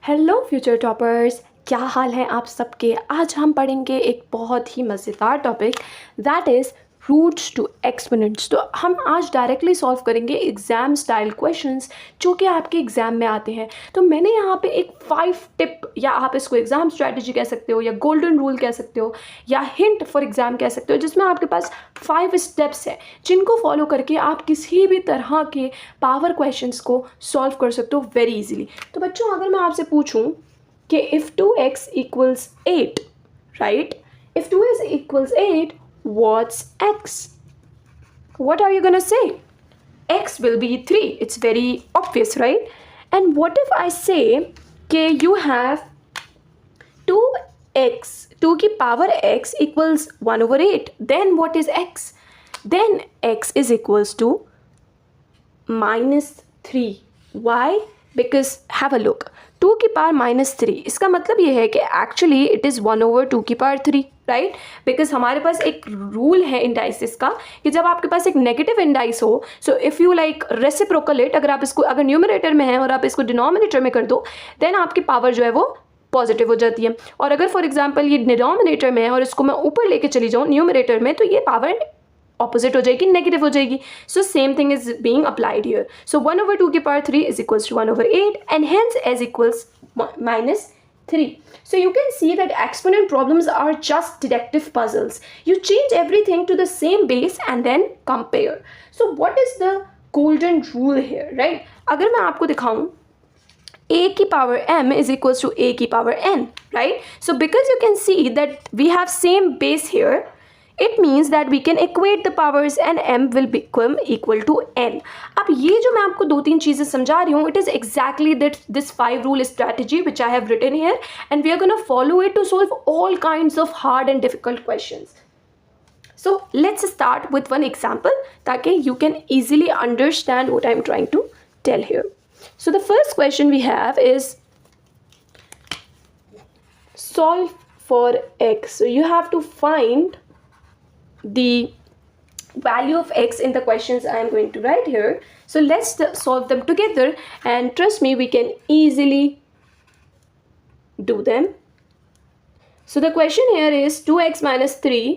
Hello future toppers, क्या हाल है आप सबके। आज हम पढ़ेंगे एक बहुत ही मज़ेदार topic that is roots to exponents. तो हम आज डायरेक्टली सॉल्व करेंगे एग्ज़ाम स्टाइल क्वेश्चंस जो कि आपके एग्ज़ाम में आते हैं। तो मैंने यहाँ पे एक 5 टिप, या आप इसको एग्ज़ाम स्ट्रैटेजी कह सकते हो, या गोल्डन रूल कह सकते हो, या हिंट फॉर एग्ज़ाम कह सकते हो, जिसमें आपके पास 5 स्टेप्स हैं जिनको फॉलो करके आप किसी भी तरह के पावर क्वेश्चंस को सॉल्व कर सकते हो वेरी इजीली। तो बच्चों, अगर मैं आपसे पूछूं कि if 2x equals 8, right? If 2x equals 8, what's x? What are you gonna say? X will be 3. It's very obvious, right? And what if I say कि you have 2x, 2 की power x equals 1 over 8. Then what is x? Then x is equals to -3. Why? Because have a look, 2 की power -3, इसका मतलब ये है कि actually it is 1 over 2 की power 3, right. Because हमारे पास एक रूल है इंडाइसिस का कि जब आपके पास एक नेगेटिव इंडाइस हो, सो इफ़ यू लाइक रेसिप्रोकलेट, अगर आप इसको अगर न्यूमरेटर में है और आप इसको डिनोमिनेटर में कर दो, देन आपकी पावर जो है वो पॉजिटिव हो जाती है। और अगर फॉर एग्जाम्पल ये डिनोमिनेटर में है और इसको मैं ऊपर लेके चली जाऊँ न्यूमरेटर में, तो ये पावर ऑपोजिट हो जाएगी, नेगेटिव हो जाएगी। So same thing is being applied here. So 1 over 2 की power 3 is equals to 1 over 8 and hence x equals -3. So you can see that exponent problems are just deductive puzzles. You change everything to the same base and then compare. So what is the golden rule here, right? अगर मैं आपको दिखाऊं a की power m is equals to a की power n, right? So because you can see that we have same base here, it means that we can equate the powers and m will become equal to n. अब ये जो मैं आपको 2-3 चीज़ें समझा रही हूँ, it is exactly that this 5 rule strategy which I have written here, and we are going to follow it to solve all kinds of hard and difficult questions. So let's start with one example ताकि you can easily understand what I am trying to tell here. So the first question we have is solve for x. So you have to find the value of x in the questions I am going to write here. So let's solve them together, and trust me, we can easily do them. So the question here is 2x minus 3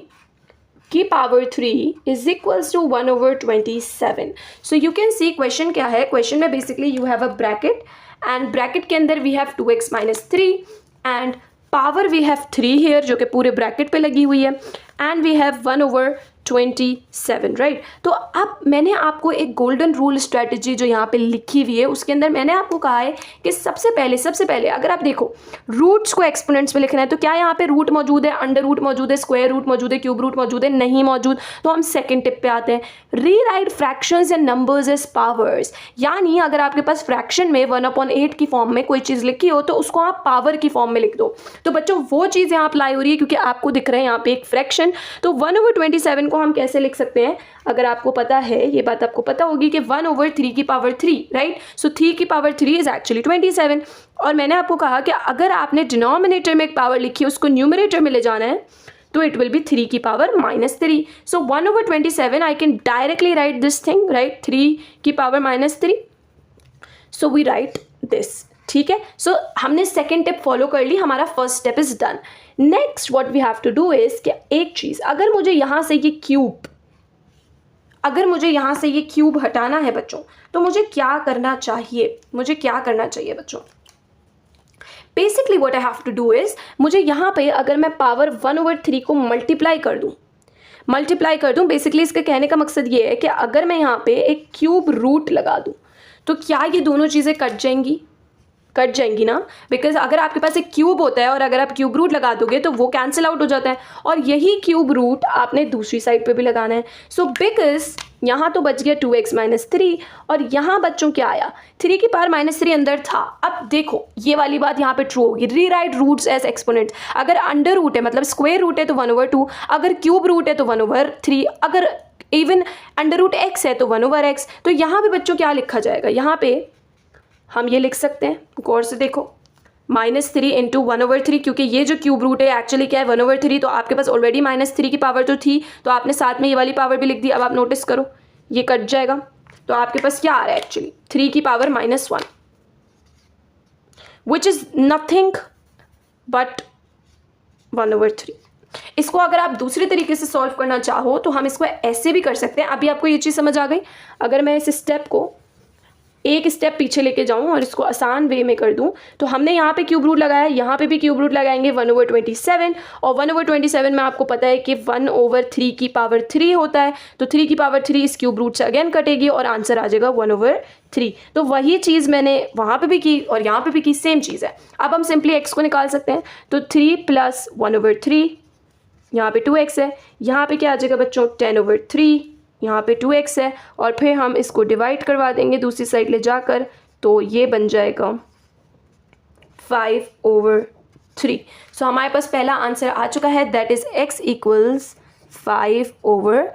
की power 3 is equals to 1 over 27. So you can see question क्या है। question में basically you have a bracket, and bracket के अंदर we have 2x minus 3 and power we have 3 here जो कि पूरे bracket पे लगी हुई है, and we have 1 over 27, right. तो अब मैंने आपको एक गोल्डन रूल स्ट्रेटजी जो यहाँ पे लिखी हुई है उसके अंदर मैंने आपको कहा है कि सबसे पहले अगर आप देखो रूट्स को एक्सपोनेंट्स में लिखना है, तो क्या यहाँ पे रूट मौजूद है, अंडर रूट मौजूद है, स्क्वायर रूट मौजूद है, क्यूब रूट मौजूद है? नहीं मौजूद। तो हम सेकेंड टिप पे आते हैं, rewrite fractions and numbers as powers. यानी अगर आपके पास फ्रैक्शन में 1/8 की फॉर्म में कोई चीज़ लिखी हो तो उसको आप पावर की फॉर्म में लिख दो। तो बच्चों वो चीज़ यहाँ अप्लाई हो रही है क्योंकि आपको दिख रहा है यहाँ पे एक फ्रैक्शन। तो 1 over 27 को हम कैसे लिख सकते हैं? अगर आपको पता है, ये बात आपको पता होगी कि 1 over 3 की पावर 3, राइट। सो 3 की पावर 3 इज एक्चुअली 27। और मैंने आपको कहा कि अगर आपने डिनोमिनेटर में एक पावर लिखी है उसको न्यूमरेटर में ले जाना है तो इट विल बी 3 की power -3. So 1 over 27 I can directly write this thing, right, 3 की power -3. So we write this, ठीक है। सो हमने सेकेंड टिप फॉलो कर ली, हमारा first step is done. Next what we have to do is कि एक चीज़, अगर मुझे यहाँ से ये क्यूब हटाना है बच्चों, तो मुझे क्या करना चाहिए? बच्चों, basically what I have to do is, मुझे यहाँ पे अगर मैं पावर 1 over 3 को मल्टीप्लाई कर दूँ, बेसिकली इसके कहने का मकसद ये है कि अगर मैं यहाँ पे एक क्यूब रूट लगा दूँ तो क्या ये दोनों चीज़ें कट जाएंगी ना? बिकॉज अगर आपके पास एक क्यूब होता है और अगर आप क्यूब रूट लगा दोगे तो वो कैंसिल आउट हो जाता है, और यही क्यूब रूट आपने दूसरी साइड पे भी लगाना है। सो बिकॉज यहाँ तो बच गया 2x minus 3 और यहाँ बच्चों क्या आया? 3 की पावर -3 अंदर था। अब देखो ये वाली बात यहाँ पे ट्रू होगी, रीराइट रूट्स एज एक्सपोनेंट। अगर अंडर रूट है मतलब स्क्वायर रूट है तो 1 over 2, अगर क्यूब रूट है तो 1 over 3, अगर इवन अंडर रूट x है तो 1 over x। तो यहाँ पे बच्चों क्या लिखा जाएगा? यहाँ पे हम ये लिख सकते हैं, गौर से देखो, -3 into 1 over 3, क्योंकि ये जो क्यूब रूट है एक्चुअली क्या है? 1 over 3। तो आपके पास ऑलरेडी -3 की पावर तो थी, तो आपने साथ में ये वाली पावर भी लिख दी। अब आप नोटिस करो ये कट जाएगा, तो आपके पास क्या आ रहा है एक्चुअली? 3 की power -1। Which is nothing but 1/3। इसको अगर आप दूसरे तरीके से सॉल्व करना चाहो तो हम इसको ऐसे भी कर सकते हैं। अभी आपको ये चीज़ समझ आ गई। अगर मैं इस स्टेप को एक स्टेप पीछे लेके जाऊं और इसको आसान वे में कर दूं, तो हमने यहाँ पे क्यूब रूट लगाया, यहाँ पे भी क्यूब रूट लगाएंगे 1/27, और 1/27 में आपको पता है कि 1/3 की पावर 3 होता है, तो 3 की पावर 3 इस क्यूब रूट से अगेन कटेगी और आंसर आ जाएगा 1/3। तो वही चीज़ मैंने वहाँ पे भी की और यहाँ पे भी की, सेम चीज़ है। अब हम सिंपली एक्स को निकाल सकते हैं, तो 3 + 1/3, यहाँ पे 2x है, यहाँ पे क्या आ जाएगा बच्चों 10/3, यहाँ पे 2x है, और फिर हम इसको डिवाइड करवा देंगे दूसरी साइड ले जाकर, तो ये बन जाएगा 5/3। सो हमारे पास पहला आंसर आ चुका है, that is x = 5/3।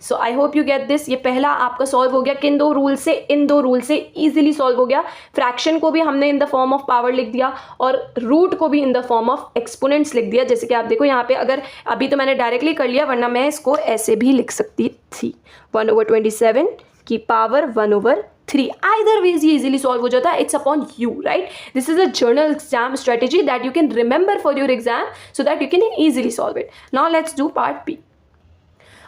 So I hope you get this. ये पहला आपका सॉल्व हो गया किन दो रूल से, इन दो रूल से इजीली सॉल्व हो गया। फ्रैक्शन को भी हमने in the form of power लिख दिया और रूट को भी in the form of exponents लिख दिया। जैसे कि आप देखो यहाँ पे, अगर अभी तो मैंने डायरेक्टली कर लिया, वरना मैं इसको ऐसे भी लिख सकती थी, 1/27 की पावर 1/3। आइदर वेज ये इजीली सॉल्व हो जाता है। It's upon you, right. This is a general exam strategy that you can remember for your exam so that you can easily solve it. Now let's do part B.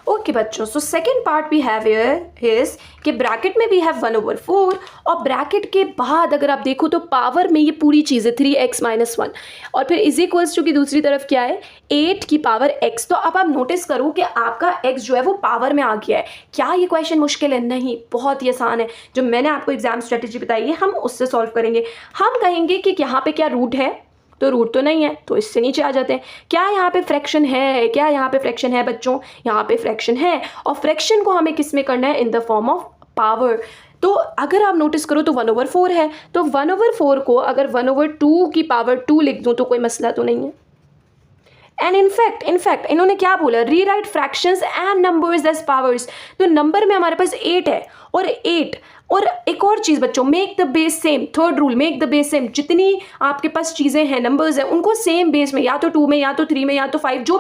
Okay बच्चों, so second part we have here is कि bracket में we have 1/4, और bracket के बाद अगर आप देखो तो पावर में ये पूरी चीज़ है 3x - 1, और फिर इज इक्वल्स टू की दूसरी तरफ क्या है 8 की पावर x। तो अब आप नोटिस करो कि आपका x जो है वो पावर में आ गया है। क्या ये क्वेश्चन मुश्किल है? नहीं, बहुत ही आसान है। जो मैंने आपको एग्जाम स्ट्रेटेजी बताई है हम उससे सॉल्व करेंगे। हम कहेंगे कि यहाँ पे क्या रूट है, तो रूट तो नहीं है, तो इससे नीचे आ जाते हैं। क्या यहाँ पे फ्रैक्शन है? क्या यहाँ पे फ्रैक्शन है बच्चों? यहाँ पे फ्रैक्शन है, और फ्रैक्शन को हमें किस में करना है? In the form of power. तो अगर आप नोटिस करो तो 1/4 है, तो 1/4 को अगर 1/2 की पावर 2 लिख दूँ तो कोई मसला तो नहीं है। एंड इनफैक्ट इन्होंने क्या बोला, rewrite fractions and numbers as powers. तो नंबर में हमारे पास 8 है, और एक और चीज़ बच्चों, make the base same. Third rule, make the base same. जितनी आपके पास चीज़ें हैं, नंबर्स हैं, उनको सेम बेस में, या तो 2 में, या तो 3 में, या तो 5, जो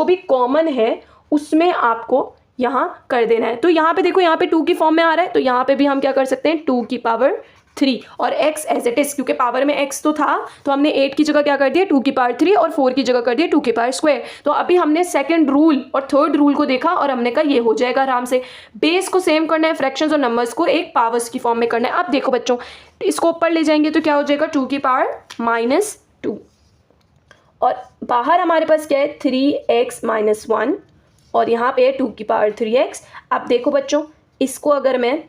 भी कॉमन है उसमें आपको यहाँ कर देना है। तो यहाँ पे देखो, यहाँ पे 2 की फॉर्म में आ रहा है, तो यहाँ पे भी हम क्या कर सकते हैं 2 की पावर 3, और x एज इट इज, क्योंकि पावर में x तो था, तो हमने 8 की जगह क्या कर दिया 2 की पावर 3, और 4 की जगह कर दिया 2 की पावर स्क्वायर। तो अभी हमने सेकंड रूल और थर्ड रूल को देखा और हमने कहा ये हो जाएगा आराम से। बेस को सेम करना है, फ्रैक्शंस और नंबर्स को एक पावर्स की फॉर्म में करना है। अब देखो बच्चों, इसको ऊपर ले जाएंगे तो क्या हो जाएगा 2 की पावर -2, और बाहर हमारे पास क्या है 3x - 1, और यहाँ पे 2 की पावर 3x। अब देखो बच्चों, इसको अगर मैं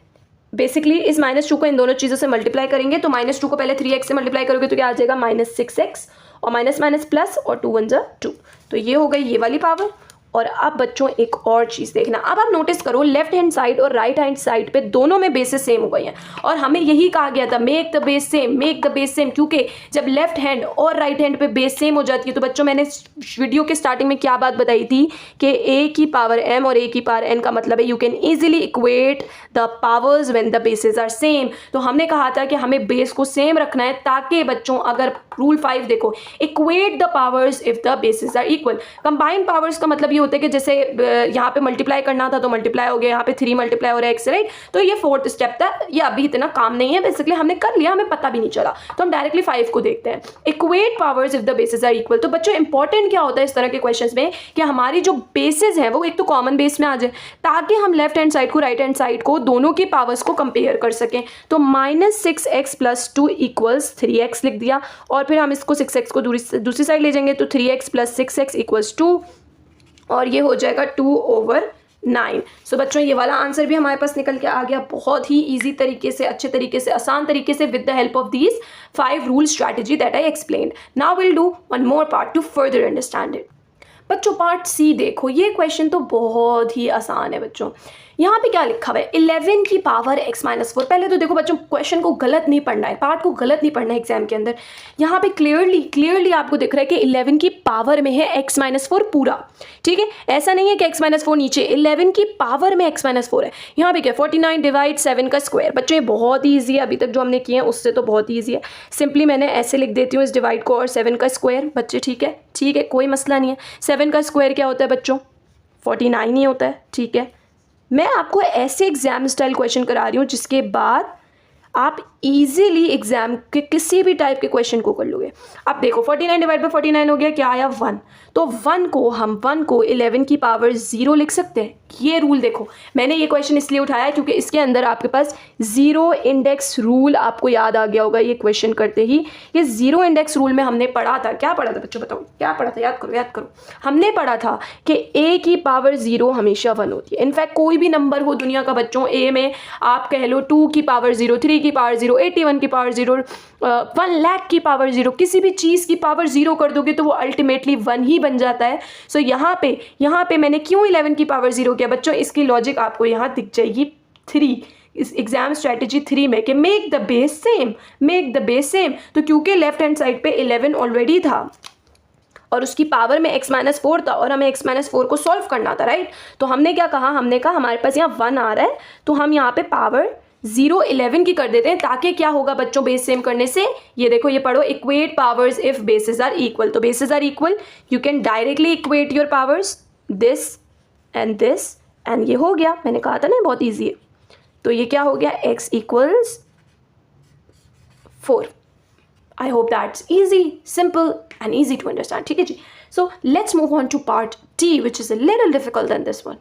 बेसिकली इस -2 को इन दोनों चीज़ों से मल्टीप्लाई करेंगे, तो -2 को पहले 3x से मल्टीप्लाई करोगे तो क्या आ जाएगा -6x, और माइनस प्लस, और 2 × 1 = 2। तो ये हो गई ये वाली पावर। और अब बच्चों एक और चीज़ देखना, अब आप नोटिस करो लेफ्ट हैंड साइड और राइट हैंड साइड पे दोनों में बेसेस सेम हो गई हैं, और हमें यही कहा गया था make the base same, make the base same, क्योंकि जब लेफ्ट हैंड और राइट हैंड पे बेस सेम हो जाती है, तो बच्चों मैंने वीडियो के स्टार्टिंग में क्या बात बताई थी कि a की पावर m और a की पावर n का मतलब है you can easily equate the powers when the bases are same. तो हमने कहा था कि हमें बेस को सेम रखना है, ताकि बच्चों अगर रूल 5 देखो, equate the powers if the bases are equal. Combined powers का मतलब ये होता है कि जैसे यहाँ पे मल्टीप्लाई करना था तो मल्टीप्लाई हो गया, यहाँ पे 3 मल्टीप्लाई हो रहा है x, राइट। तो ये 4th स्टेप था, ये अभी इतना काम नहीं है, बेसिकली हमने कर लिया, हमें पता भी नहीं चला। तो हम डायरेक्टली 5 को देखते हैं, equate powers if the bases are equal. तो बच्चों इंपॉर्टेंट क्या होता है इस तरह के क्वेश्चंस में कि हमारी जो बेसेस हैं वो एक तो कॉमन बेस में आ जाए, ताकि हम लेफ्ट हैंड साइड को राइट हैंड साइड को दोनों की पावर्स को कंपेयर कर सकें। तो -6x + 2 = 3x लिख दिया, और फिर हम इसको 6x को दूसरी साइड ले जाएंगे तो 3x + 6x = 2, और ये हो जाएगा 2/9। सो बच्चों ये वाला आंसर भी हमारे पास निकल के आ गया, बहुत ही इजी तरीके से, अच्छे तरीके से, आसान तरीके से, with the help of these 5 rule strategy that I explained. Now will do one more part two further understand it. बच्चों पार्ट सी देखो, ये क्वेश्चन तो बहुत ही आसान है बच्चों। यहाँ पे क्या लिखा हुआ है 11 की पावर x - 4। पहले तो देखो बच्चों, क्वेश्चन को गलत नहीं पढ़ना है, पार्ट को गलत नहीं पढ़ना है एग्जाम के अंदर। यहाँ पे क्लियरली आपको दिख रहा है कि 11 की पावर में है x - 4 पूरा, ठीक है। ऐसा नहीं है कि x - 4 नीचे, 11 की पावर में x - 4 है। यहाँ पे क्या 49 / 7 का स्क्वायर। बच्चों ये बहुत ही ईजी है, अभी तक जो हमने किए हैं उससे तो बहुत ही ईजी है। सिंपली मैंने ऐसे लिख देती हूँ इस डिवाइड को और 7 का स्क्वायर, बच्चे ठीक है, कोई मसला नहीं है। 7 का स्क्वायर क्या होता है बच्चों 49 ही होता है, ठीक है। मैं आपको ऐसे एग्जाम स्टाइल क्वेश्चन करा रही हूँ जिसके बाद आप इजीली एग्जाम के किसी भी टाइप के क्वेश्चन को कर लोगे। अब देखो 49 डिवाइड बाई 49 हो गया, क्या आया 1, तो 1 को 11 की पावर 0 लिख सकते हैं। ये रूल देखो, मैंने ये क्वेश्चन इसलिए उठाया क्योंकि इसके अंदर आपके पास जीरो इंडेक्स रूल आपको याद आ गया होगा ये क्वेश्चन करते ही। ये जीरो इंडेक्स रूल में हमने पढ़ा था, क्या पढ़ा था बच्चों, बताओ क्या पढ़ा था, याद करो। हमने पढ़ा था कि a की पावर 0 हमेशा 1 होती है। इनफैक्ट कोई भी नंबर हो दुनिया का बच्चों, a में आप कह लो 2 की पावर 0, 3 की पावर 0, 81 की पावर 0, 1 लाख की पावर 0, किसी भी चीज़ की पावर 0 कर दोगे तो वो अल्टीमेटली 1 ही बन जाता है। सो यहाँ पे मैंने क्यों 11 की पावर 0 किया बच्चों, इसकी लॉजिक आपको यहाँ दिख जाएगी 3 इस एग्जाम स्ट्रेटेजी 3 में कि मेक द बेस सेम। तो क्योंकि लेफ्ट हैंड साइड पे 11 ऑलरेडी था और उसकी पावर में x-4 था और हमें x-4 को सॉल्व करना था, राइट। तो हमने क्या कहा, हमने कहा हमारे पास यहाँ 1 आ रहा है तो हम यहाँ पे पावर 0 11 की कर देते हैं, ताकि क्या होगा बच्चों बेस सेम करने से, ये देखो ये पढ़ो, equate powers if bases are equal. तो bases are equal you can directly equate your powers, this and ये हो गया। मैंने कहा था ना बहुत ईजी है। तो ये क्या हो गया, x = 4। I hope that's easy, simple and easy to understand. ठीक है जी। So let's move on to part D, which is a little difficult than this one.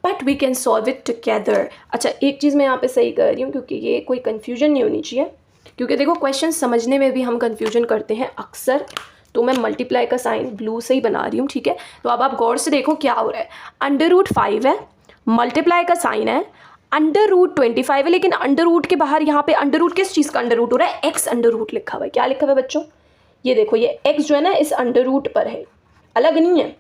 But we can solve it together. अच्छा, एक चीज़ मैं यहाँ पे सही कर रही हूँ क्योंकि ये कोई confusion नहीं होनी चाहिए, क्योंकि देखो क्वेश्चन समझने में भी हम confusion करते हैं अक्सर। तो मैं मल्टीप्लाई का साइन ब्लू से ही बना रही हूँ, ठीक है। तो अब आप गौर से देखो क्या हो रहा है, √5 है, मल्टीप्लाई का साइन है, √25 है, लेकिन अंडर रूट के बाहर यहाँ पे अंडर रूट किस चीज़ का अंडर रूट हो रहा है, x अंडर रूट लिखा हुआ है। क्या लिखा हुआ है बच्चों, ये देखो ये x जो है ना इस अंडर रूट पर है, अलग नहीं है,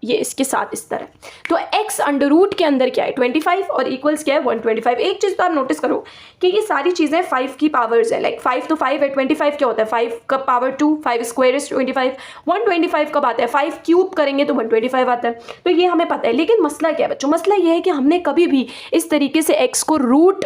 ये इसके साथ इस तरह। तो x अंडर रूट के अंदर क्या है 25 और इक्वल्स क्या है 125। एक चीज़ तो आप नोटिस करो कि ये सारी चीज़ें 5 की पावर्स है, लाइक 5 तो 5 है, 25 क्या होता है 5 का पावर 2, 5 स्क्वायर इज 25, 125 कब आता है 5 क्यूब करेंगे तो 125 आता है। तो ये हमें पता है, लेकिन मसला क्या है बच्चों, मसला ये है कि हमने कभी भी इस तरीके से x को रूट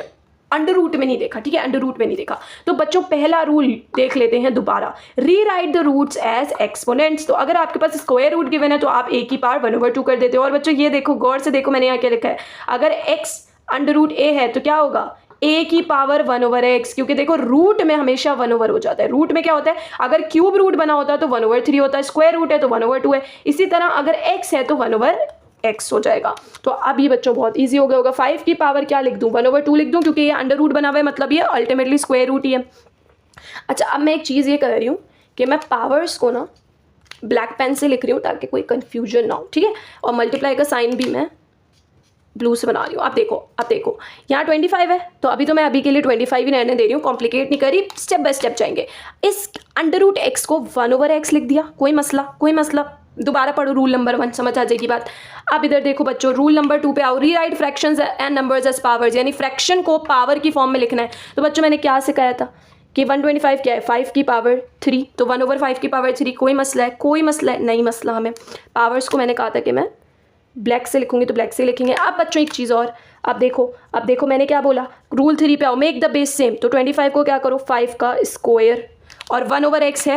अंडर रूट में नहीं देखा, ठीक है, अंडर रूट में नहीं देखा। तो बच्चों पहला रूल देख लेते हैं दोबारा, rewrite the roots as exponents. तो अगर आपके पास स्क्वायर रूट गिवन है तो आप a की पावर 1/2 कर देते हो। और बच्चों ये देखो गौर से देखो, मैंने यहाँ क्या लिखा है, अगर x अंडर रूट a है तो क्या होगा a की पावर 1/x, क्योंकि देखो रूट में हमेशा 1/, हो जाता है। रूट में क्या होता है, अगर क्यूब रूट बना होता है तो 1/3 होता है, स्क्वायर रूट है तो 1/2 है। इसी तरह अगर x है तो 1/x हो जाएगा। तो अब ये बच्चों बहुत इजी हो गया होगा। 5 की पावर क्या लिख दूं, 1/2 लिख दूं, क्योंकि ये अंडर रूट बना हुआ है, मतलब ये अल्टीमेटली स्क्वायर रूट ही है। अच्छा, अब मैं एक चीज़ ये कर रही हूँ कि मैं पावर्स को ना ब्लैक पेन से लिख रही हूँ ताकि कोई कन्फ्यूजन ना हो, ठीक है। और मल्टीप्लाई का साइन भी मैं ब्लू से बना रही हूँ। अब देखो यहाँ 25 है, तो अभी तो मैं अभी के लिए 25 ही रहने दे रही हूँ, कॉम्प्लिकेट नहीं करी, स्टेप बाय स्टेप जाएंगे। इस अंडर रूट x को 1/x लिख दिया, कोई मसला। दोबारा पढ़ो रूल नंबर 1, समझ आ जाएगी बात। अब इधर देखो बच्चों, रूल नंबर 2 पे आओ, rewrite fractions and numbers as powers, यानी फ्रैक्शन को पावर की फॉर्म में लिखना है। तो बच्चों मैंने क्या सिखाया था कि 125 क्या है 5 की पावर 3, तो 1/5 की पावर 3, कोई मसला है नहीं मसला हमें। पावर्स को मैंने कहा था कि मैं ब्लैक से लिखूंगी तो ब्लैक से लिखेंगे। अब बच्चों एक चीज़ और, अब देखो मैंने क्या बोला, रूल 3 पे आओ, मेक द बेस सेम। तो 25 को क्या करो 5 का स्क्वायर, और 1/x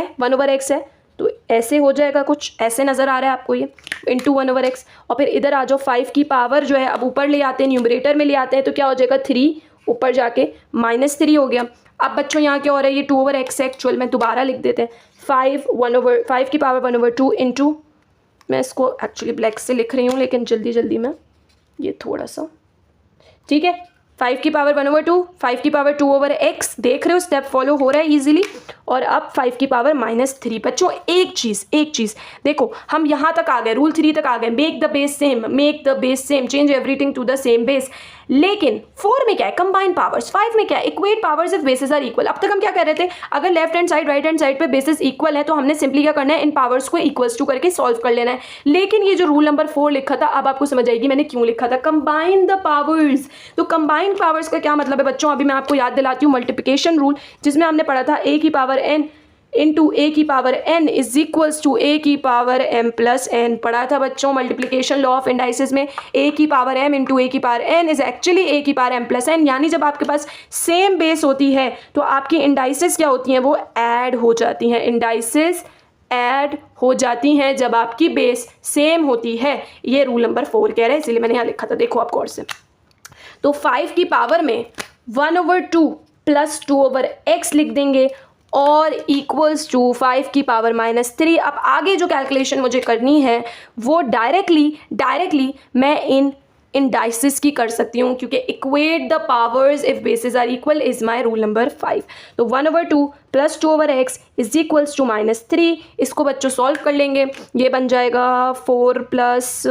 है तो ऐसे हो जाएगा, कुछ ऐसे नज़र आ रहा है आपको ये, इंटू 1/x। और फिर इधर आ जाओ, 5 की पावर जो है अब ऊपर ले आते हैं, न्यूमरेटर में ले आते हैं, तो क्या हो जाएगा 3 ऊपर जाके -3 हो गया। अब बच्चों यहाँ क्या हो रहा है, ये 2/x है एक्चुअल में, दोबारा लिख देते हैं 5 की पावर 1/2 इंटू, मैं इसको एक्चुअली ब्लैक से लिख रही हूँ लेकिन जल्दी में ये थोड़ा सा, ठीक है। 5 की पावर 1/2, 5 की पावर 2/x, देख रहे हो स्टेप फॉलो हो रहा है इजीली। और अब 5 की पावर -3। बच्चों एक चीज़ देखो, हम यहाँ तक आ गए, रूल 3 तक आ गए, make the base same, change everything to the same base. लेकिन 4 में क्या है, कंबाइन पावर्स, 5 में क्या है, equate powers if bases are equal. अब तक हम क्या कर रहे थे, अगर left hand side right hand side पे बेसिस इक्वल है तो हमने सिंपली क्या करना है, इन पावर्स को इक्वल्स टू करके सॉल्व कर लेना है। लेकिन ये जो रूल नंबर 4 लिखा था, अब आपको समझ आएगी मैंने क्यों लिखा था, कंबाइन द पावर्स। तो कंबाइन पावर्स का क्या मतलब है बच्चों, अभी मैं आपको याद दिलाती हूँ, मल्टीप्लिकेशन रूल जिसमें हमने पढ़ा था a की पावर n इंटू a की power n is equals to a की पावर m प्लस n। पढ़ा था बच्चों मल्टीप्लिकेशन लॉ ऑफ इंडाइसिस में, a की पावर m इंटू a की power n is actually a की पावर m प्लस n। यानी जब आपके पास सेम बेस होती है तो आपकी इंडाइसिस क्या होती हैं, वो ऐड हो जाती हैं, इंडाइसिस ऐड हो जाती हैं जब आपकी बेस सेम होती है। ये रूल नंबर 4 कह रहा है, इसलिए मैंने यहाँ लिखा था, देखो आप गौर से। तो 5 की पावर में 1/2 प्लस 2/x लिख देंगे और इक्वल्स टू 5 की पावर -3। अब आगे जो कैलकुलेशन मुझे करनी है वो डायरेक्टली मैं इन इंडाइसिस की कर सकती हूँ, क्योंकि equate the powers if bases are equal is my rule number 5। तो 1/2 plus 2/x is equals to -3। इसको बच्चों सॉल्व कर लेंगे, ये बन जाएगा 4 plus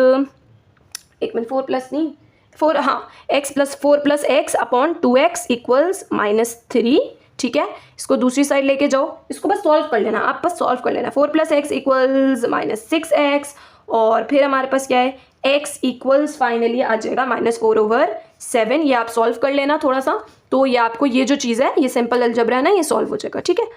x plus 4 plus x upon 2x equals -3। ठीक है, इसको दूसरी साइड लेके जाओ, इसको बस सॉल्व कर लेना, आप बस सॉल्व कर लेना। 4 प्लस x इक्वल्स -6x और फिर हमारे पास क्या है, x इक्वल्स फाइनली आ जाएगा -4/7। ये आप सॉल्व कर लेना थोड़ा सा, तो ये आपको ये जो चीज़ है, ये सिंपल अलजबरा है ना, ये सॉल्व हो जाएगा। ठीक है,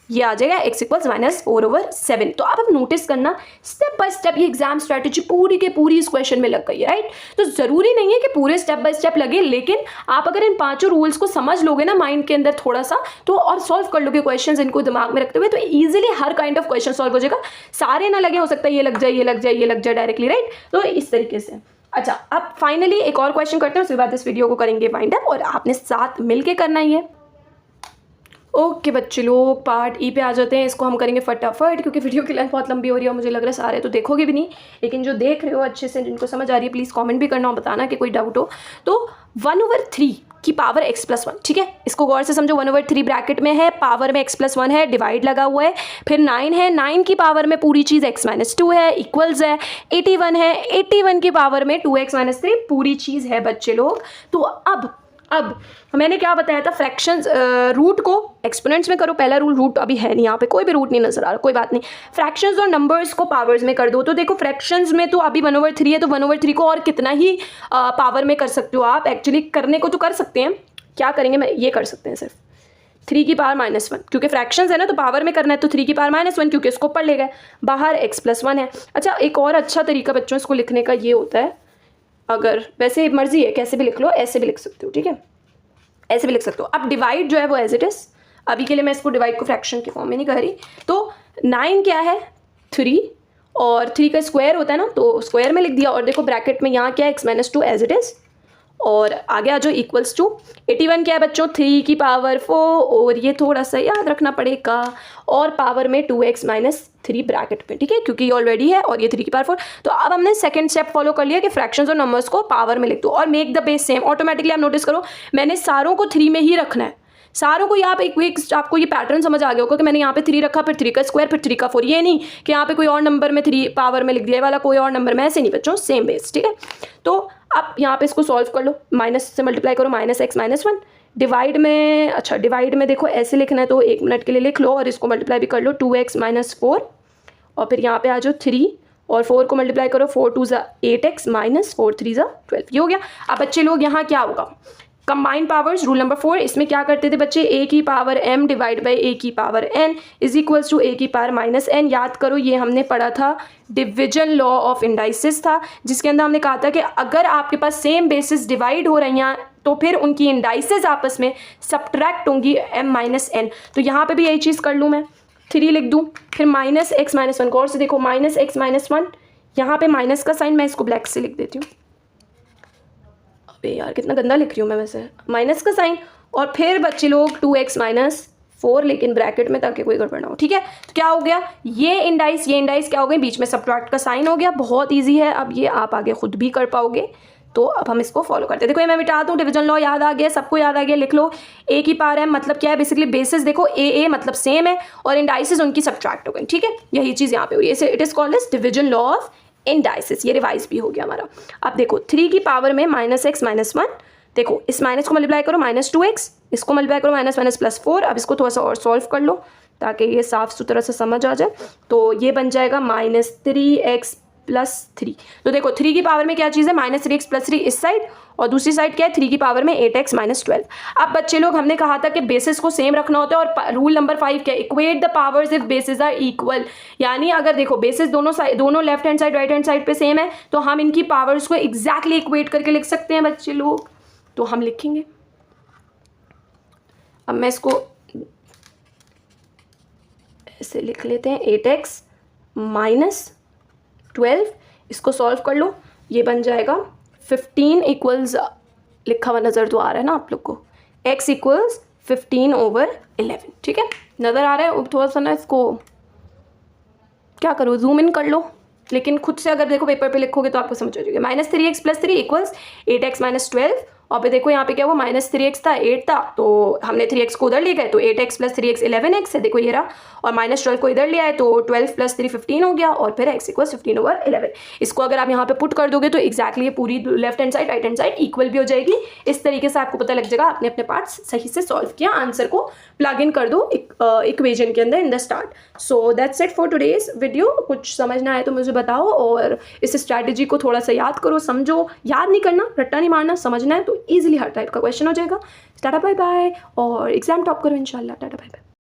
ये आ जाएगा x इक्वल्स -4/7। तो आप अब नोटिस करना स्टेप बाय स्टेप ये एग्जाम स्ट्रैटेजी पूरी के पूरी इस क्वेश्चन में लग गई है, राइट। तो ज़रूरी नहीं है कि पूरे स्टेप बाय स्टेप लगे, लेकिन आप अगर इन 5 रूल्स को समझ लोगे ना माइंड के अंदर थोड़ा सा, तो और सॉल्व कर लोगे क्वेश्चन इनको दिमाग में रखते हुए, तो easily her kind of question solve हो जाएगा। सारे ना लगे, हो सकता है ये लग जाए, ये लग जाए, ये लग जाए डायरेक्टली, राइट। तो इस तरीके से। अच्छा, अब फाइनली एक और क्वेश्चन करते हैं, उसके बाद इस वीडियो को करेंगे वाइंड अप, और आपने साथ मिलके करना ही है। ओके बच्चे लोग, पार्ट ई पे आ जाते हैं। इसको हम करेंगे फटाफट, क्योंकि वीडियो की लेंथ बहुत लंबी हो रही है और मुझे लग रहा है सारे तो देखोगे भी नहीं, लेकिन जो देख रहे हो अच्छे से, जिनको समझ आ रही है, प्लीज़ कमेंट भी करना और बताना कि कोई डाउट हो। तो 1/3 की पावर x प्लस 1, ठीक है, इसको गौर से समझो। 1/3 ब्रैकेट में है, पावर में x प्लस 1 है, डिवाइड लगा हुआ है, फिर 9 है, 9 की पावर में पूरी चीज़ x माइनस 2 है, इक्वल्स है 81 है, 81 की पावर में 2x माइनस 3 पूरी चीज़ है बच्चे लोग। तो अब मैंने क्या बताया था, फ्रैक्शंस रूट को एक्सपोनेंट्स में करो। पहला रूल, रूट अभी है नहीं यहाँ पे, कोई भी रूट नहीं नजर आ रहा, कोई बात नहीं। फ्रैक्शंस और नंबर्स को पावर्स में कर दो। तो देखो फ्रैक्शंस में तो अभी 1/3 है, तो 1/3 को और कितना ही पावर में कर सकते हो आप। एक्चुअली करने को तो कर सकते हैं, क्या करेंगे, मैं ये कर सकते हैं सिर्फ 3 की पावर -1, क्योंकि फ्रैक्शंस है ना, तो पावर में करना है, तो 3 की पावर -1, क्योंकि इसको पढ़ लेगा, बाहर x प्लस 1 है। अच्छा, एक और अच्छा तरीका बच्चों इसको लिखने का ये होता है, अगर वैसे मर्जी है कैसे भी लिख लो, ऐसे भी लिख सकते हो, ठीक है, ऐसे भी लिख सकते हो। अब डिवाइड जो है वो एज इट इज, अभी के लिए मैं इसको डिवाइड को फ्रैक्शन के फॉर्म में नहीं कर रही। तो 9 क्या है, 3, और 3 का स्क्वायर होता है ना, तो स्क्वायर में लिख दिया। और देखो ब्रैकेट में यहाँ क्या है, x-2 एज इट इज, और आगे आ जाओ इक्वल्स टू 81 क्या है बच्चों, 3 की पावर 4, और ये थोड़ा सा याद रखना पड़ेगा, और पावर में 2x-3 ब्रैकेट में, ठीक है, क्योंकि ये ऑलरेडी है और ये 3 की पावर 4। तो अब हमने सेकंड स्टेप फॉलो कर लिया कि फ्रैक्शंस और नंबर्स को पावर में लिख दो और make the base same. Automatically आप नोटिस करो, मैंने सारों को 3 में ही रखना है, सारों को। यहाँ पे एक आपको ये पैटर्न समझ आ गया होगा कि मैंने यहाँ पे 3 रखा, फिर 3 का स्क्वायर, फिर 3 का 4। ये नहीं कि यहाँ पे कोई और नंबर में 3 पावर में लिख दिया, वाला कोई और नंबर में, ऐसे नहीं बच्चों, सेम बेस, ठीक है। तो अब यहाँ पे इसको सॉल्व कर लो, माइनस से मल्टीप्लाई करो, -x-1 डिवाइड में। अच्छा, डिवाइड में देखो ऐसे लिखना है, तो 1 मिनट के लिए लिख लो और इसको मल्टीप्लाई भी कर लो, 2x-4, और फिर यहाँ पे आ जाओ 3 और 4 को मल्टीप्लाई करो, 4 2 ज़ा 8x -4 3 ज़ा 12, ये हो गया। अब बच्चे लोग यहाँ क्या होगा, कंबाइंड पावर्स, रूल नंबर 4, इसमें क्या करते थे बच्चे, a की power m divide by a की power n is equals to a की पावर -n। याद करो, ये हमने पढ़ा था, डिविजन लॉ ऑफ इंडाइसिस था, जिसके अंदर हमने कहा था कि अगर आपके पास सेम बेसिस डिवाइड हो रही हैं तो फिर उनकी इंडाइसिस आपस में सब्ट्रैक्ट होंगी m-n। तो यहाँ पे भी यही चीज़ कर लूँ मैं, 3 लिख दूँ, फिर -x-1 को, और से देखो -x-1, यहाँ पे माइनस का साइन, मैं इसको ब्लैक से लिख देती हूँ। अबे यार कितना गंदा लिख रही हूँ मैं वैसे, माइनस का साइन, और फिर बच्चे लोग 2x-4, लेकिन ब्रैकेट में, ताकि कोई गड़बड़ ना हो, ठीक है। तो क्या हो गया, ये इंडाइस क्या हो गए, बीच में सब्ट्रैक्ट का साइन हो गया, बहुत ईजी है। अब ये आप आगे खुद भी कर पाओगे, तो अब हम इसको फॉलो करते हैं। देखो ये मैं मिटा दूँ, डिवीजन लॉ याद आ गया, सबको याद आ गया, लिख लो। a की पावर m मतलब क्या है, बेसिकली बेसिस देखो a मतलब सेम है, और इंडाइसिस उनकी सब्ट्रैक्ट हो गई, ठीक है, यही चीज़ यहाँ पे हुई है। It is called as division law of indices, ये रिवाइज भी हो गया हमारा। अब देखो 3 की पावर में -x-1, देखो इस माइनस को मल्टीप्लाई करो, -2x, इसको मल्टीप्लाई करो, -4। अब इसको थोड़ा सा और सॉल्व कर लो ताकि ये साफ सुथरा सा समझ आ जाए। तो ये बन जाएगा -3x + 3। तो देखो 3 की पावर में क्या चीज़ है, -3x + 3 इस साइड, और दूसरी साइड क्या है, 3 की पावर में 8x - 12। अब बच्चे लोग हमने कहा था कि बेसिस को सेम रखना होता है, और रूल नंबर 5 क्या है, equate the powers if bases are equal. यानी अगर देखो बेसिस दोनों left hand side right hand side पे सेम है, तो हम इनकी पावर्स को एग्जैक्टली इक्वेट करके लिख सकते हैं बच्चे लोग। तो हम लिखेंगे, अब मैं इसको ऐसे लिख लेते हैं, 8x - 12, इसको सॉल्व कर लो, ये बन जाएगा 15 = लिखा हुआ नज़र तो आ रहा है ना आप लोग को, x इक्वल्स 15/11, ठीक है, नज़र आ रहा है। थोड़ा सा ना इसको क्या करो, जूम इन कर लो, लेकिन खुद से अगर देखो पेपर पे लिखोगे तो आपको समझ आ जाएगा। -3x + 3 इक्वल्स 8x - 12, और फिर देखो यहाँ पे क्या हुआ, -3x था 8 था, तो हमने 3x को उधर ले गए तो 8x + 3x 11x है, देखो ये रहा, और -12 को इधर ले आए तो 12 + 3 15 हो गया, और फिर x इक्वल्स 15/11। इसको अगर आप यहाँ पे पुट कर दोगे तो एग्जैक्टली ये पूरी left hand side right hand side equal भी हो जाएगी। इस तरीके से आपको पता लग जाएगा आपने अपने पार्ट्स सही से सॉल्व किया। आंसर को प्लग इन कर दो इक्वेशन के अंदर in the start. So that's it for today's video. कुछ समझ ना आए तो मुझे बताओ, और इस स्ट्रैटेजी को थोड़ा सा याद करो, समझो, याद नहीं करना, रट्टा नहीं मारना, समझना है तो ईजिली हर टाइप का क्वेश्चन हो जाएगा। टाटा बाय बाय, और एग्जाम टॉप करो इंशाल्लाह। टाटा बाय बाय।